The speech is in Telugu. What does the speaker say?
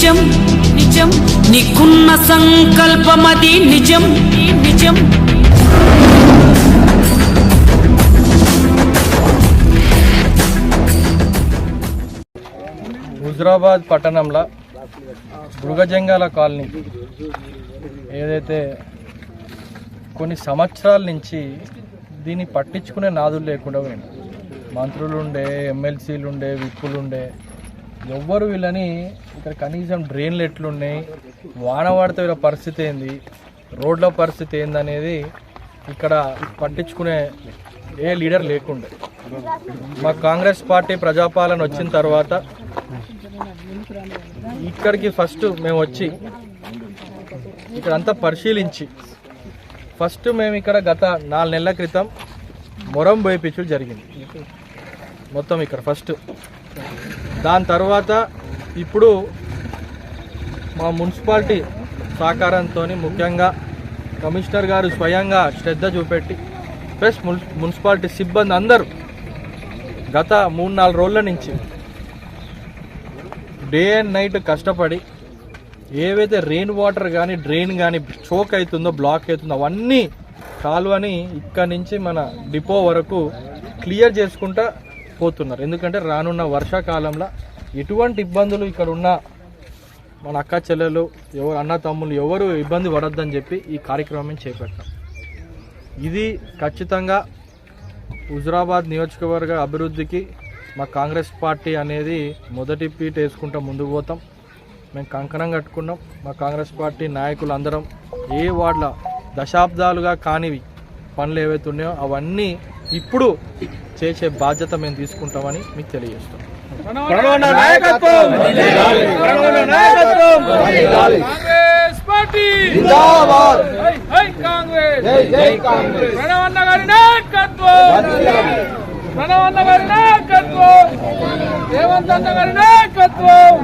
నిజం నిజం నీకున్న సంకల్పమది నిజం నిజం. హుజురాబాద్ పట్టణంలో మృగజంగాల కాలనీ ఏదైతే కొన్ని సంవత్సరాల నుంచి దీన్ని పట్టించుకునే నాదులు లేకుండా పోయింది. మంత్రులు ఉండే, ఎమ్మెల్సీలు ఉండే, విప్పులు ఉండే, ఎవ్వరు వీళ్ళని ఇక్కడ కనీసం డ్రైన్లు ఎట్లున్నాయి, వాన పడితే వీళ్ళ పరిస్థితి ఏంది, రోడ్ల పరిస్థితి ఏందనేది ఇక్కడ పట్టించుకునే ఏ లీడర్ లేకుండే. మా కాంగ్రెస్ పార్టీ ప్రజాపాలన వచ్చిన తర్వాత ఇక్కడికి ఫస్ట్ మేము వచ్చి ఇక్కడంతా పరిశీలించి ఫస్ట్ మేము ఇక్కడ గత 4 నెలల క్రితం మొరం బోయిపించడం జరిగింది మొత్తం ఇక్కడ ఫస్ట్. దాని తర్వాత ఇప్పుడు మా మున్సిపాలిటీ సహకారంతో ముఖ్యంగా కమిషనర్ గారు స్వయంగా శ్రద్ధ చూపెట్టి ప్లస్ మున్సిపాలిటీ సిబ్బంది అందరూ గత 3-4 రోజుల నుంచి డే అండ్ నైట్ కష్టపడి ఏవైతే రెయిన్ వాటర్ కానీ డ్రైన్ కానీ చోక్ అవుతుందో, బ్లాక్ అవుతుందో అవన్నీ కాలువని ఇక్కడ నుంచి మన డిపో వరకు క్లియర్ చేసుకుంటా పోతున్నారు. ఎందుకంటే రానున్న వర్షాకాలంలో ఎటువంటి ఇబ్బందులు ఇక్కడ ఉన్న మన అక్క చెల్లెలు ఎవరు అన్న తమ్ముళ్ళు ఎవరు ఇబ్బంది పడొద్దని చెప్పి ఈ కార్యక్రమం చేపట్టాం. ఇది ఖచ్చితంగా హుజురాబాద్ నియోజకవర్గ అభివృద్ధికి మా కాంగ్రెస్ పార్టీ అనేది మొదటి పీట వేసుకుంటా ముందుకు పోతాం. మేము కంకణం కట్టుకున్నాం. మా కాంగ్రెస్ పార్టీ నాయకులు అందరం ఏ వార్డుల దశాబ్దాలుగా కానివి పనులు ఏవైతే ఉన్నాయో అవన్నీ ఇప్పుడు చేసే బాధ్యత మేము తీసుకుంటామని మీకు తెలియజేస్తాం. రేవంత్ అన్న గారి నాయకత్వం.